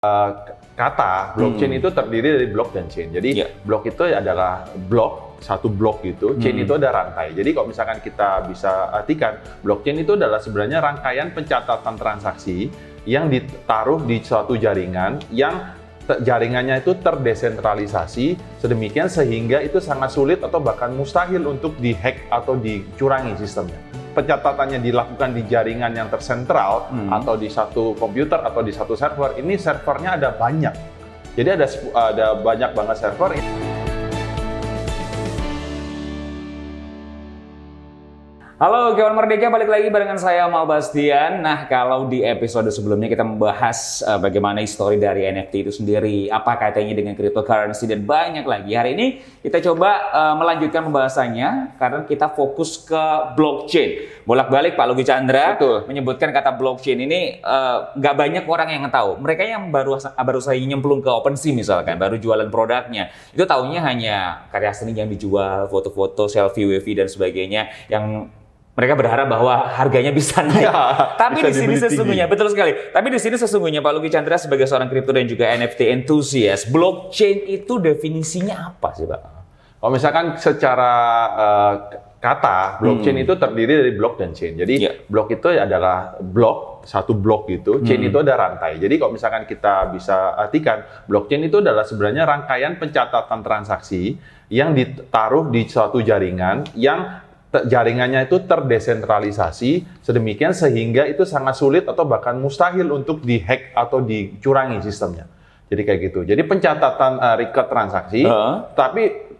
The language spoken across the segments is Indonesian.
Kata blockchain itu terdiri dari blok dan chain. Jadi blok itu adalah satu blok gitu, chain itu ada rantai. Jadi kalau misalkan kita bisa artikan, blockchain itu adalah sebenarnya rangkaian pencatatan transaksi yang ditaruh di suatu jaringan yang jaringannya itu terdesentralisasi sedemikian sehingga itu sangat sulit atau bahkan mustahil untuk dihack atau dicurangi sistemnya. Pencatatannya dilakukan di jaringan yang tersentral atau di satu komputer atau di satu server. Ini servernya ada banyak. Jadi ada banyak banget server. Halo kawan Merdeka, balik lagi barengan saya Mal Bastian. Nah, kalau di episode sebelumnya kita membahas bagaimana histori dari NFT itu sendiri, apa kaitannya dengan cryptocurrency dan banyak lagi. Hari ini kita coba melanjutkan pembahasannya karena kita fokus ke blockchain. Bolak-balik Pak Lugi Chandra menyebutkan kata blockchain ini nggak banyak orang yang tahu. Mereka yang baru saja nyemplung ke OpenSea misalkan, baru jualan produknya, itu taunya hanya karya seni yang dijual, foto-foto, selfie, wavy dan sebagainya yang mereka berharap bahwa harganya bisa naik. Tapi di sini sesungguhnya, betul sekali. Tapi di sini sesungguhnya Pak Lugi Chandra sebagai seorang kripto dan juga NFT enthusiast, blockchain itu definisinya apa sih Pak? Kalau misalkan secara kata, blockchain itu terdiri dari blok dan chain. Jadi blok itu adalah satu blok gitu, chain itu ada rantai. Jadi kalau misalkan kita bisa artikan, blockchain itu adalah sebenarnya rangkaian pencatatan transaksi yang ditaruh di suatu jaringan yang jaringannya itu terdesentralisasi sedemikian sehingga itu sangat sulit atau bahkan mustahil untuk dihack atau dicurangi sistemnya. Jadi kayak gitu. Jadi pencatatan record transaksi, tapi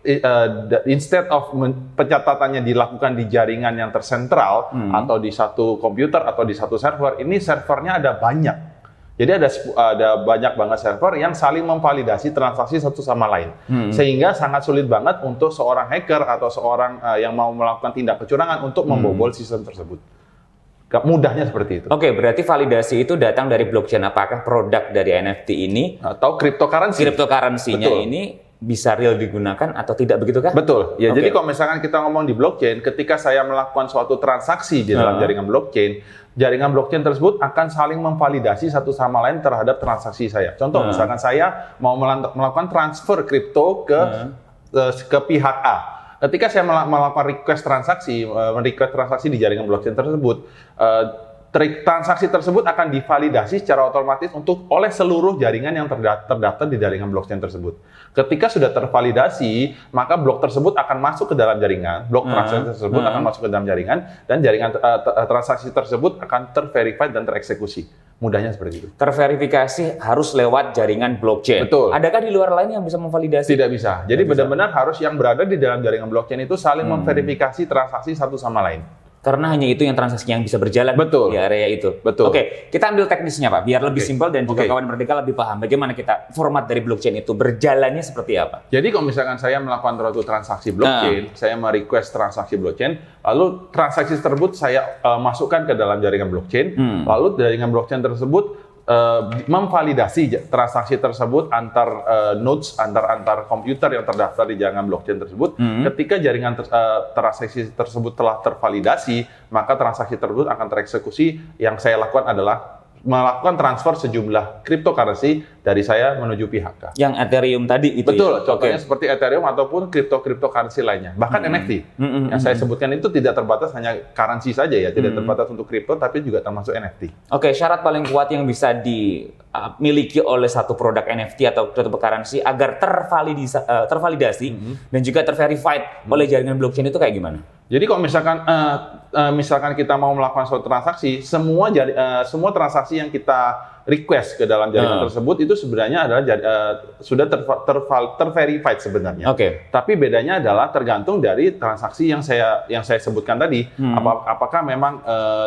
instead of pencatatannya dilakukan di jaringan yang tersentral atau di satu komputer atau di satu server, ini servernya ada banyak. Jadi ada banyak banget server yang saling memvalidasi transaksi satu sama lain. Sehingga sangat sulit banget untuk seorang hacker atau seorang yang mau melakukan tindak kecurangan untuk membobol sistem tersebut. Mudahnya seperti itu. Oke, berarti validasi itu datang dari blockchain. Apakah produk dari NFT ini atau cryptocurrency? Cryptocurrency-nya ini bisa real digunakan atau tidak, begitu kan? Betul. Ya, jadi kalau misalkan kita ngomong di blockchain, ketika saya melakukan suatu transaksi di dalam jaringan blockchain tersebut akan saling memvalidasi satu sama lain terhadap transaksi saya. Contoh, misalkan saya mau melakukan transfer kripto ke pihak A. Ketika saya melakukan request transaksi di jaringan blockchain tersebut, transaksi tersebut akan divalidasi secara otomatis oleh seluruh jaringan yang terdaftar di jaringan blockchain tersebut. Ketika sudah tervalidasi, maka blok tersebut akan masuk ke dalam jaringan, blok transaksi tersebut akan masuk ke dalam jaringan, dan jaringan transaksi tersebut akan terverified dan tereksekusi. Mudahnya seperti itu. Terverifikasi harus lewat jaringan blockchain. Betul. Adakah di luar lain yang bisa memvalidasi? Tidak bisa. Jadi benar-benar harus yang berada di dalam jaringan blockchain itu saling memverifikasi transaksi satu sama lain. Karena hanya itu yang transaksi yang bisa berjalan di area itu. Betul. Oke, kita ambil teknisnya Pak, biar lebih simpel dan juga kawan Merdeka lebih paham bagaimana kita format dari blockchain itu berjalannya seperti apa. Jadi kalau misalkan saya melakukan suatu transaksi blockchain, saya merequest transaksi blockchain, lalu transaksi tersebut saya masukkan ke dalam jaringan blockchain, lalu jaringan blockchain tersebut memvalidasi transaksi tersebut antar nodes, antar komputer yang terdaftar di jaringan blockchain tersebut. Ketika jaringan transaksi tersebut telah tervalidasi, maka transaksi tersebut akan tereksekusi. Yang saya lakukan adalah melakukan transfer sejumlah cryptocurrency dari saya menuju pihak K. Yang Ethereum tadi itu. Betul, contohnya seperti Ethereum ataupun cryptocurrency lainnya. Bahkan NFT. Yang saya sebutkan itu tidak terbatas hanya currency saja ya, tidak terbatas untuk crypto tapi juga termasuk NFT. Oke, syarat paling kuat yang bisa dimiliki oleh satu produk NFT atau cryptocurrency agar tervalidasi dan juga terverified oleh jaringan blockchain itu kayak gimana? Jadi kalau misalkan kita mau melakukan suatu transaksi, semua transaksi yang kita request ke dalam jaringan tersebut itu sebenarnya adalah sudah terverified sebenarnya. Tapi bedanya adalah tergantung dari transaksi yang saya sebutkan tadi. Apakah memang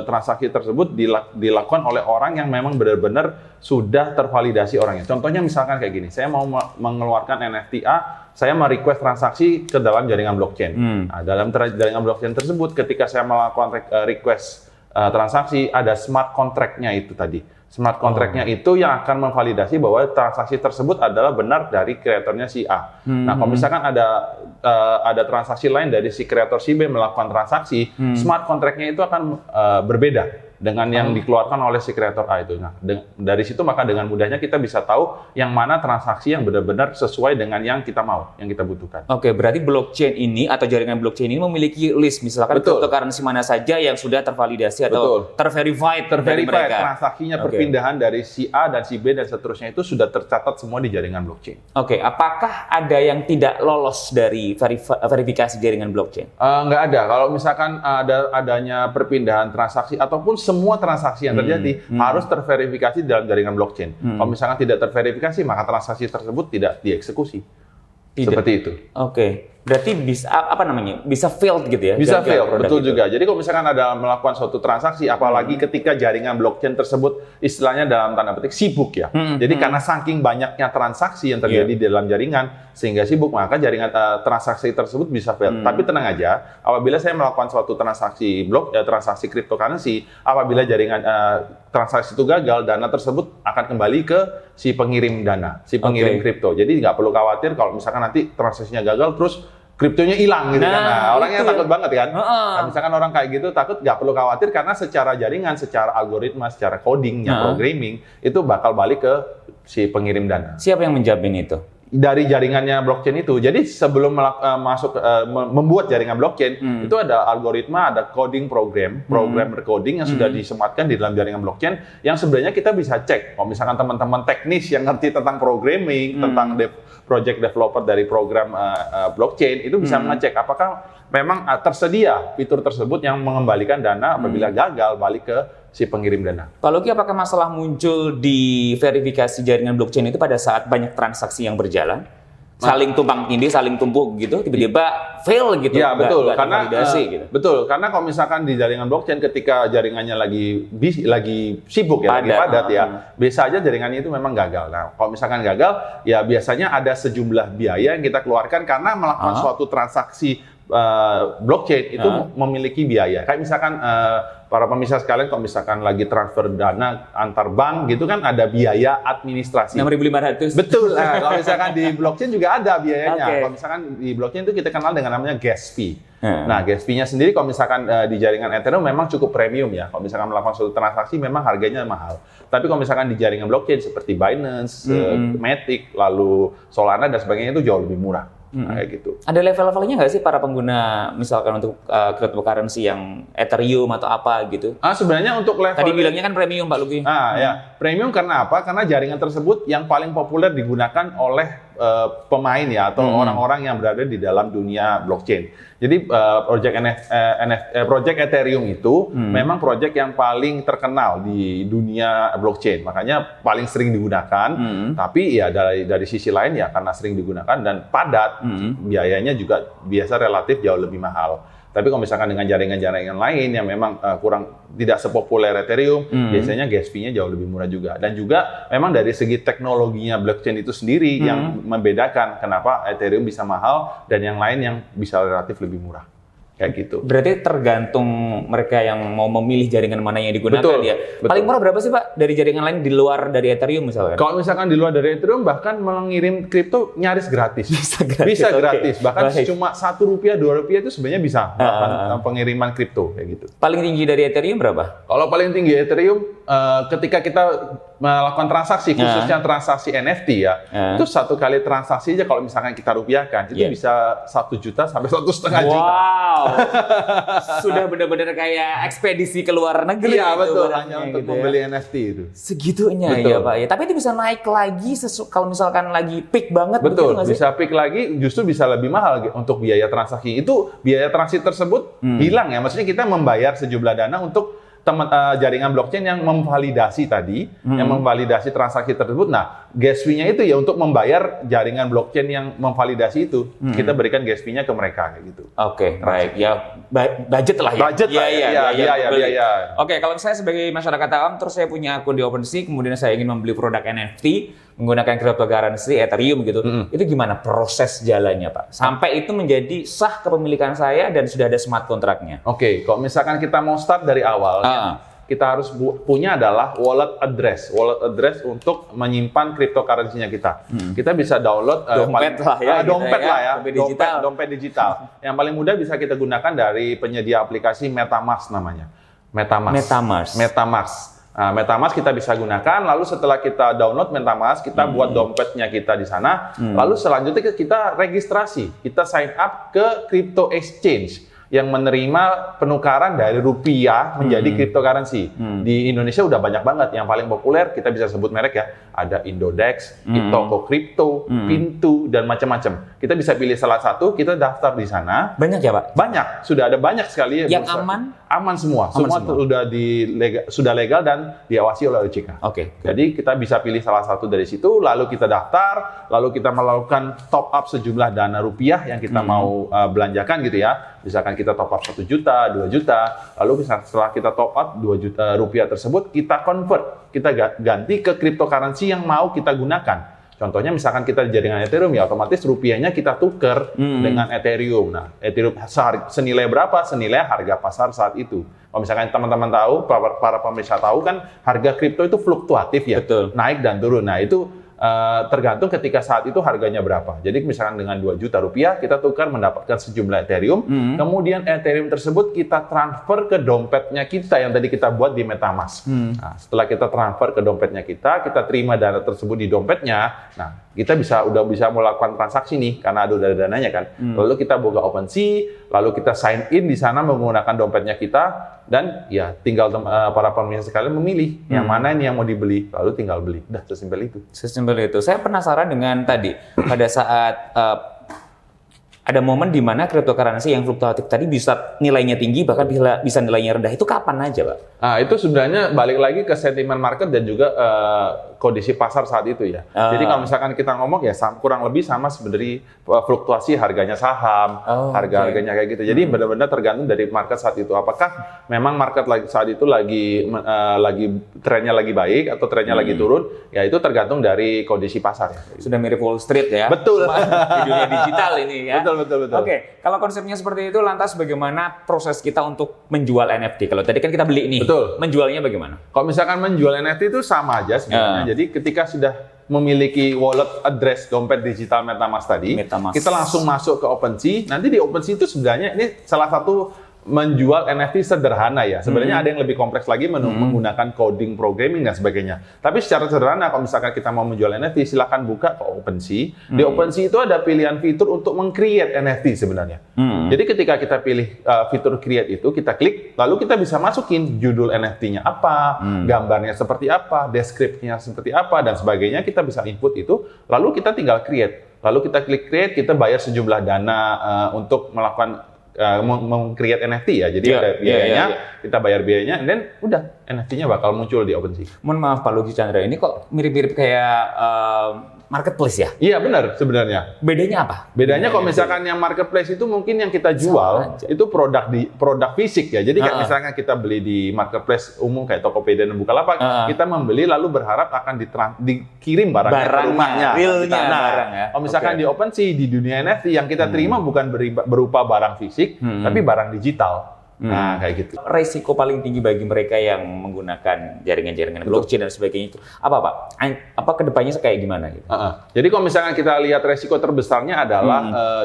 transaksi tersebut dilakukan oleh orang yang memang benar-benar sudah tervalidasi orangnya. Contohnya misalkan kayak gini, saya mau mengeluarkan NFT A, saya merequest transaksi ke dalam jaringan blockchain. Nah, dalam jaringan blockchain tersebut, ketika saya melakukan request transaksi, ada smart contract-nya itu tadi. Smart contract-nya itu yang akan memvalidasi bahwa transaksi tersebut adalah benar dari kreatornya si A. Nah, kalau misalkan ada transaksi lain dari si kreator si B melakukan transaksi, smart contract-nya itu akan berbeda dengan yang dikeluarkan oleh si kreator A itu. Nah, dari situ maka dengan mudahnya kita bisa tahu yang mana transaksi yang benar-benar sesuai dengan yang kita mau, yang kita butuhkan. Oke, berarti blockchain ini atau jaringan blockchain ini memiliki list, misalkan cryptocurrency mana saja yang sudah tervalidasi atau terverified dari mereka. Transaksinya perpindahan dari si A dan si B dan seterusnya itu sudah tercatat semua di jaringan blockchain. Oke, apakah ada yang tidak lolos dari verifikasi jaringan blockchain? Nggak ada. Kalau misalkan adanya perpindahan transaksi ataupun semua transaksi yang terjadi harus terverifikasi dalam jaringan blockchain. Kalau misalkan tidak terverifikasi, maka transaksi tersebut tidak dieksekusi. Seperti itu. Oke. Berarti bisa bisa failed gitu ya? Bisa fail, betul juga. Jadi kalau misalkan ada melakukan suatu transaksi, apalagi ketika jaringan blockchain tersebut istilahnya dalam tanda petik sibuk ya. Jadi karena saking banyaknya transaksi yang terjadi di dalam jaringan sehingga sibuk, maka jaringan transaksi tersebut bisa fail. Tapi tenang aja, apabila saya melakukan suatu transaksi transaksi cryptocurrency, apabila jaringan transaksi itu gagal, dana tersebut akan kembali ke si pengirim dana, si pengirim kripto. Jadi nggak perlu khawatir kalau misalkan nanti transaksinya gagal terus kriptonya hilang gitu kan. Nah, orangnya takut banget kan. Nah, misalkan orang kayak gitu takut, nggak perlu khawatir karena secara jaringan, secara algoritma, secara codingnya, programming itu bakal balik ke si pengirim dana. Siapa yang menjamin itu? Dari jaringannya blockchain itu. Jadi sebelum membuat jaringan blockchain itu ada algoritma, ada coding program coding yang sudah disematkan di dalam jaringan blockchain yang sebenarnya kita bisa cek. Kalau misalkan teman-teman teknis yang ngerti tentang programming, tentang project developer dari program blockchain itu bisa mengecek apakah memang tersedia fitur tersebut yang mengembalikan dana apabila gagal balik ke si pengirim dana. Pak Luki, apakah masalah muncul di verifikasi jaringan blockchain itu pada saat banyak transaksi yang berjalan? Saling tumpang tindih, saling tumpuk gitu, tiba-tiba fail gitu. Ya, betul. Karena gitu. Betul, karena kalau misalkan di jaringan blockchain ketika jaringannya lagi sibuk ya, lagi padat ya, biasa aja jaringannya itu memang gagal. Nah, kalau misalkan gagal, ya biasanya ada sejumlah biaya yang kita keluarkan karena melakukan suatu transaksi blockchain itu memiliki biaya. Kayak misalkan para pemirsa sekalian, kalau misalkan lagi transfer dana antar bank gitu kan ada biaya administrasi. 6.500. Betul. Nah, kalau misalkan di blockchain juga ada biayanya. Kalau misalkan di blockchain itu kita kenal dengan namanya gas fee. Nah, gas fee-nya sendiri kalau misalkan di jaringan Ethereum memang cukup premium ya. Kalau misalkan melakukan suatu transaksi memang harganya mahal. Tapi kalau misalkan di jaringan blockchain seperti Binance, Matic, lalu Solana dan sebagainya itu jauh lebih murah. Nah, kayak gitu. Ada level-levelnya nggak sih para pengguna misalkan untuk cryptocurrency yang Ethereum atau apa gitu? Sebenarnya untuk level tadi bilangnya kan premium, Pak Luki. Ya, premium karena apa? Karena jaringan tersebut yang paling populer digunakan oleh pemain ya atau orang-orang yang berada di dalam dunia blockchain. Jadi project Ethereum itu memang project yang paling terkenal di dunia blockchain, makanya paling sering digunakan. Tapi ya dari sisi lain ya karena sering digunakan dan padat, biayanya juga biasa relatif jauh lebih mahal. Tapi kalau misalkan dengan jaringan-jaringan lain yang memang tidak sepopuler Ethereum, biasanya gas fee-nya jauh lebih murah juga. Dan juga memang dari segi teknologinya blockchain itu sendiri yang membedakan kenapa Ethereum bisa mahal dan yang lain yang bisa relatif lebih murah. Kayak gitu. Berarti tergantung mereka yang mau memilih jaringan mana yang digunakan. Betul. Paling murah berapa sih Pak dari jaringan lain di luar dari Ethereum misalkan? Kalau misalkan di luar dari Ethereum bahkan mengirim kripto nyaris gratis. Bisa gratis. Bahkan cuma Rp1, Rp2 itu sebenarnya bisa pengiriman kripto kayak gitu. Paling tinggi dari Ethereum berapa? Kalau paling tinggi Ethereum ketika kita melakukan transaksi khususnya transaksi NFT ya, itu satu kali transaksi aja kalau misalkan kita rupiahkan itu bisa 1 juta sampai 1,5 juta. Wow. Sudah benar-benar kayak ekspedisi ke luar negeri. Iya betul, hanya untuk membeli NFT itu. Segitunya ya Pak ya. Tapi itu bisa naik lagi kalau misalkan lagi peak banget. Betul, bisa peak lagi, justru bisa lebih mahal untuk biaya transaksi. Itu biaya transaksi tersebut hilang ya. Maksudnya kita membayar sejumlah dana untuk jaringan blockchain yang memvalidasi tadi, yang memvalidasi transaksi tersebut. Nah, gas fee-nya itu ya untuk membayar jaringan blockchain yang memvalidasi itu. Kita berikan gas fee-nya ke mereka kayak gitu. Oke, baik. Ya budget lah ya. Budget lah ya. Oke, kalau saya sebagai masyarakat awam terus saya punya akun di OpenSea, kemudian saya ingin membeli produk NFT menggunakan cryptocurrency Ethereum gitu. Itu gimana proses jalannya, Pak? Sampai itu menjadi sah kepemilikan saya dan sudah ada smart kontraknya. Oke, kalau misalkan kita mau start dari awal, kita harus punya adalah wallet address untuk menyimpan cryptocurrency-nya kita. Kita bisa download dompet digital. Yang paling mudah bisa kita gunakan dari penyedia aplikasi MetaMask namanya. MetaMask. Nah, MetaMask kita bisa gunakan, lalu setelah kita download MetaMask, kita buat dompetnya kita di sana, lalu selanjutnya kita registrasi, kita sign up ke crypto exchange yang menerima penukaran dari rupiah menjadi cryptocurrency. Di Indonesia udah banyak banget, yang paling populer kita bisa sebut merek ya, ada Indodex, Toko Kripto, Pintu, dan macam-macam. Kita bisa pilih salah satu, kita daftar di sana. Banyak ya Pak? Banyak, sudah ada banyak sekali. Yang aman? Aman semua. Semua sudah legal dan diawasi oleh OJK. Oke. Jadi kita bisa pilih salah satu dari situ, lalu kita daftar, lalu kita melakukan top up sejumlah dana rupiah yang kita mau belanjakan gitu ya. Misalkan kita top up 1 juta, 2 juta, lalu setelah kita top up 2 juta rupiah tersebut, kita convert, kita ganti ke cryptocurrency yang mau kita gunakan. Contohnya misalkan kita di jaringan Ethereum, ya otomatis rupiahnya kita tuker dengan Ethereum. Nah, Ethereum senilai berapa? Senilai harga pasar saat itu. Kalau misalkan teman-teman tahu, para pemirsa tahu kan harga kripto itu fluktuatif ya, Betul. naik dan turun. Nah, itu tergantung ketika saat itu harganya berapa. Jadi misalkan dengan 2 juta rupiah, kita tukar mendapatkan sejumlah Ethereum, kemudian Ethereum tersebut kita transfer ke dompetnya kita yang tadi kita buat di MetaMask. Nah, setelah kita transfer ke dompetnya kita terima dana tersebut di dompetnya, nah kita udah bisa melakukan transaksi nih, karena ada dananya kan. Lalu kita buka OpenSea, lalu kita sign in di sana menggunakan dompetnya kita, dan ya tinggal para pemirsa sekalian memilih yang mana ini yang mau dibeli, lalu tinggal beli. Udah sesimpel itu. Sesimpel itu. Saya penasaran dengan tadi, pada saat ada momen di mana cryptocurrency yang fluktuatif tadi bisa nilainya tinggi, bahkan bisa nilainya rendah. Itu kapan aja, Pak? Nah, itu sebenarnya balik lagi ke sentimen market dan juga kondisi pasar saat itu ya. Jadi kalau misalkan kita ngomong ya kurang lebih sama sebenarnya fluktuasi harganya saham, harga-harganya kayak gitu. Jadi benar-benar tergantung dari market saat itu. Apakah memang market saat itu lagi trennya lagi baik atau trennya lagi turun? Ya itu tergantung dari kondisi pasar ya. Sudah mirip Wall Street ya. Betul. Di dunia digital ini ya. Betul. Oke, kalau konsepnya seperti itu, lantas bagaimana proses kita untuk menjual NFT? Kalau tadi kan kita beli nih. Betul. Menjualnya bagaimana? Kalau misalkan menjual NFT itu sama aja sebenarnya. Jadi ketika sudah memiliki wallet address dompet digital MetaMask tadi, kita langsung masuk ke OpenSea. Nanti di OpenSea itu sebenarnya ini salah satu menjual NFT sederhana ya. Sebenarnya ada yang lebih kompleks lagi menggunakan coding, programming dan sebagainya. Tapi secara sederhana kalau misalkan kita mau menjual NFT, silakan buka ke OpenSea. Di OpenSea itu ada pilihan fitur untuk meng-create NFT sebenarnya. Jadi ketika kita pilih fitur create itu, kita klik, lalu kita bisa masukin judul NFT-nya apa, gambarnya seperti apa, deskripsinya seperti apa dan sebagainya. Kita bisa input itu, lalu kita tinggal create. Lalu kita klik create, kita bayar sejumlah dana untuk melakukan meng-create NFT ya, jadi ada biayanya, kita bayar biayanya, and then udah NFT-nya bakal muncul di OpenSea. Mohon maaf Pak Lugi Chandra, ini kok mirip-mirip kayak marketplace ya? Iya benar sebenarnya. Bedanya apa? Bedanya kalau misalkan yang marketplace itu mungkin yang kita jual itu produk fisik ya. Jadi kayak misalkan kita beli di marketplace umum kayak Tokopedia dan Bukalapak, kita membeli lalu berharap akan dikirim barangnya ke rumahnya. Barang ya. Kalau misalkan di OpenSea di dunia NFT yang kita terima bukan berupa barang fisik, tapi barang digital. Nah, kayak gitu. Resiko paling tinggi bagi mereka yang menggunakan jaringan-jaringan blockchain dan sebagainya itu apa, Pak? Apa kedepannya kayak gimana gitu? Jadi kalau misalkan kita lihat resiko terbesarnya adalah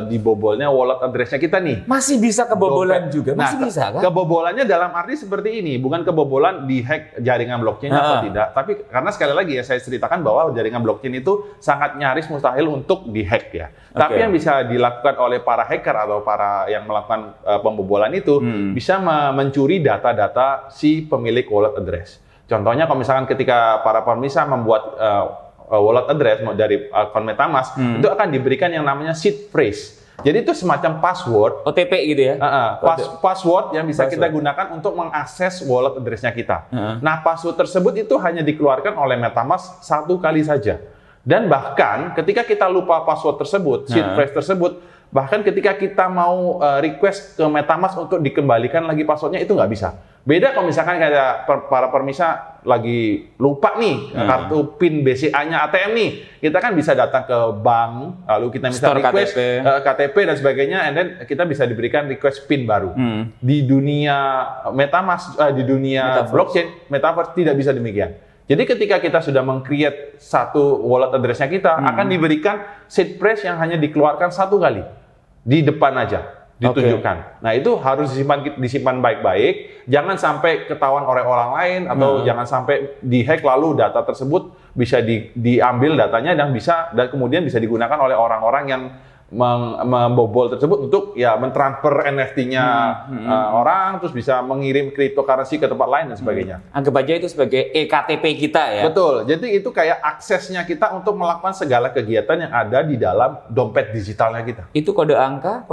dibobolnya wallet address-nya kita nih. Masih bisa kebobolan juga? Masih bisa kan? Kebobolannya dalam arti seperti ini, bukan kebobolan di hack jaringan blockchain atau tidak, tapi karena sekali lagi ya saya ceritakan bahwa jaringan blockchain itu sangat nyaris mustahil untuk dihack ya. Tapi yang bisa dilakukan oleh para hacker atau para yang melakukan pembobolan itu bisa mencuri data-data si pemilik wallet address. Contohnya kalau misalkan ketika para pemirsa membuat wallet address dari akun MetaMask, itu akan diberikan yang namanya seed phrase. Jadi itu semacam password, OTP gitu ya? Password yang bisa kita gunakan untuk mengakses wallet address-nya kita. Nah, password tersebut itu hanya dikeluarkan oleh MetaMask satu kali saja. Dan bahkan ketika kita lupa password tersebut, seed phrase tersebut, bahkan ketika kita mau request ke MetaMask untuk dikembalikan lagi passwordnya itu nggak bisa. Beda kalau misalkan kayak para pemirsa lagi lupa nih kartu PIN BCA-nya ATM nih, kita kan bisa datang ke bank, lalu kita bisa request KTP dan sebagainya, and then kita bisa diberikan request PIN baru. Di dunia MetaMask, di dunia blockchain, Metaverse tidak bisa demikian. Jadi ketika kita sudah meng-create satu wallet address-nya kita, akan diberikan seed phrase yang hanya dikeluarkan satu kali. Di depan aja. ditunjukkan. Nah itu harus disimpan baik-baik, jangan sampai ketahuan oleh orang lain atau jangan sampai dihack lalu data tersebut bisa diambil datanya dan kemudian bisa digunakan oleh orang-orang yang membobol tersebut untuk ya mentransfer NFT-nya orang, terus bisa mengirim cryptocurrency ke tempat lain dan sebagainya. Anggap aja itu sebagai eKTP kita ya. Betul. Jadi itu kayak aksesnya kita untuk melakukan segala kegiatan yang ada di dalam dompet digitalnya kita. Itu kode angka,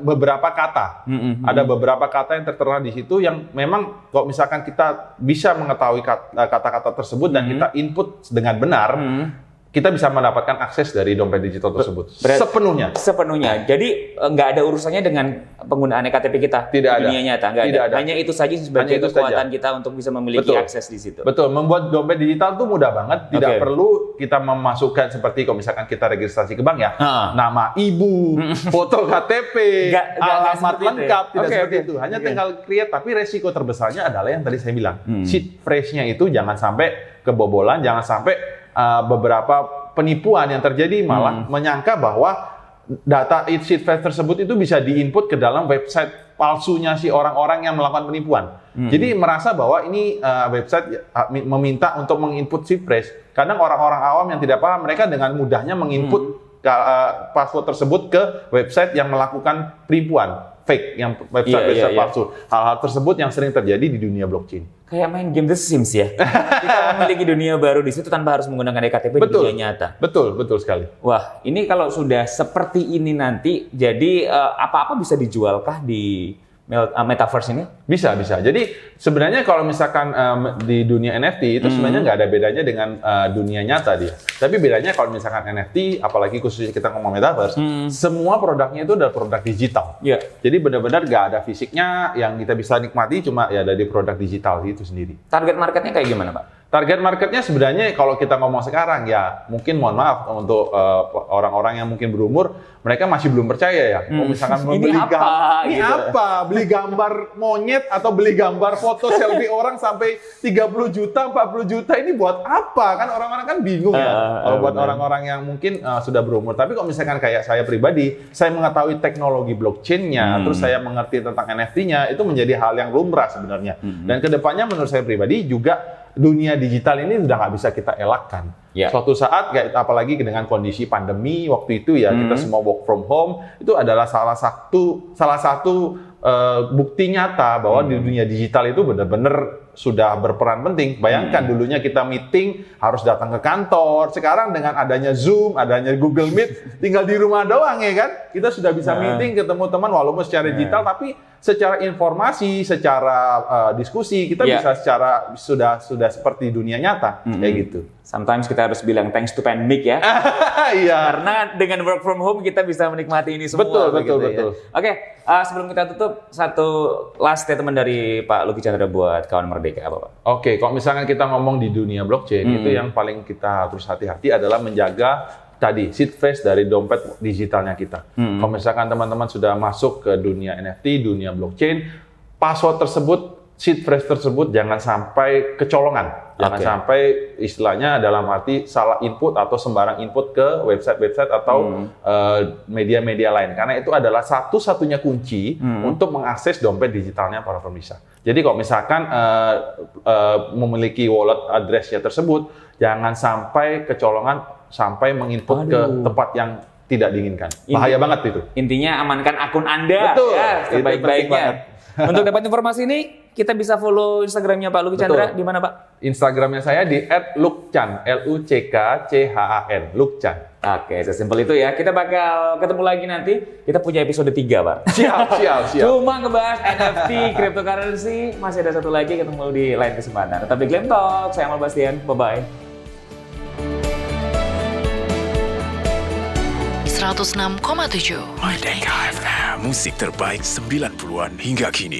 beberapa kata. Ada beberapa kata yang tertera di situ yang memang kalau misalkan kita bisa mengetahui kata-kata tersebut dan kita input dengan benar, kita bisa mendapatkan akses dari dompet digital tersebut. Sepenuhnya. Jadi nggak ada urusannya dengan penggunaan eKTP kita di dunia nyata. Nggak ada. Hanya itu saja sebagai kekuatan kita untuk bisa memiliki akses di situ. Betul. Membuat dompet digital itu mudah banget. Tidak perlu kita memasukkan seperti kalau misalkan kita registrasi ke bank ya, nama ibu, foto KTP, alamat lengkap. Tidak seperti itu. Hanya tinggal create. Tapi resiko terbesarnya adalah yang tadi saya bilang. Seed phrase-nya itu jangan sampai kebobolan, jangan sampai beberapa penipuan yang terjadi malah menyangka bahwa data seed phrase tersebut itu bisa diinput ke dalam website palsunya si orang-orang yang melakukan penipuan. Jadi merasa bahwa ini website meminta untuk menginput seed phrase. Kadang orang-orang awam yang tidak paham, mereka dengan mudahnya menginput password tersebut ke website yang melakukan penipuan fake, yang website palsu. Hal-hal tersebut yang sering terjadi di dunia blockchain. Kayak main game The Sims ya. Kita memiliki dunia baru di situ tanpa harus menggunakan eKTP di dunia nyata. Betul sekali. Wah, ini kalau sudah seperti ini nanti, jadi apa-apa bisa dijualkah di metaverse ini? Bisa. Jadi sebenarnya kalau misalkan di dunia NFT itu sebenarnya nggak ada bedanya dengan dunia nyata dia. Tapi bedanya kalau misalkan NFT, apalagi khususnya kita ngomong metaverse, semua produknya itu adalah produk digital. Jadi benar-benar nggak ada fisiknya, yang kita bisa nikmati cuma ya dari produk digital itu sendiri. Target marketnya kayak gimana, Pak? Target marketnya sebenarnya kalau kita ngomong sekarang ya mungkin mohon maaf untuk orang-orang yang mungkin berumur, mereka masih belum percaya ya. Kalau misalkan beli gambar monyet atau beli gambar foto selfie orang sampai 30 juta, 40 juta ini buat apa? Kan orang-orang kan bingung ya. Kalau buat orang-orang yang mungkin sudah berumur. Tapi kalau misalkan kayak saya pribadi, saya mengetahui teknologi blockchain-nya, terus saya mengerti tentang NFT-nya, itu menjadi hal yang lumrah sebenarnya. Dan kedepannya menurut saya pribadi juga dunia digital ini sudah nggak bisa kita elakkan. Suatu saat, apalagi dengan kondisi pandemi waktu itu ya, kita semua work from home, itu adalah salah satu bukti nyata bahwa di dunia digital itu benar-benar sudah berperan penting. Bayangkan dulunya kita meeting harus datang ke kantor, sekarang dengan adanya Zoom, adanya Google Meet, tinggal di rumah doang ya kan, kita sudah bisa meeting, ketemu teman walaupun secara digital, tapi secara informasi, secara diskusi kita bisa sudah seperti dunia nyata kayak gitu. Sometimes kita harus bilang thanks to pandemic ya. Iya. Karena dengan work from home kita bisa menikmati ini semua. Betul. Ya. Oke, sebelum kita tutup, satu last statement dari Pak Lucky Chandra buat kawan Merdeka apa Pak? Oke, kalau misalkan kita ngomong di dunia blockchain itu yang paling kita harus hati-hati adalah menjaga tadi seed phrase dari dompet digitalnya kita. Kalau misalkan teman-teman sudah masuk ke dunia NFT, dunia blockchain, password tersebut, seed phrase tersebut jangan sampai kecolongan. Jangan sampai istilahnya dalam arti salah input atau sembarang input ke website-website atau media-media lain. Karena itu adalah satu-satunya kunci untuk mengakses dompet digitalnya para pemirsa. Jadi kalau misalkan memiliki wallet address-nya tersebut, jangan sampai kecolongan sampai menginput ke tempat yang tidak diinginkan. Bahaya banget itu. Intinya amankan akun Anda. Betul. Ya, sebaik-baiknya. Untuk dapat informasi ini, kita bisa follow Instagramnya Pak Lucky Chandra di mana Pak? Instagramnya saya di @luckchan, LUCKCHAN, Luckchan. Oke, sesimpel itu ya. Kita bakal ketemu lagi nanti. Kita punya episode 3, Pak. Siap. Cuma ngebahas NFT, cryptocurrency. Masih ada satu lagi, ketemu di lain kesempatan. Tetap di Glam Talk. Saya Amal Bastian. Bye-bye. 106,7 Merdeka FM, musik terbaik 90-an hingga kini.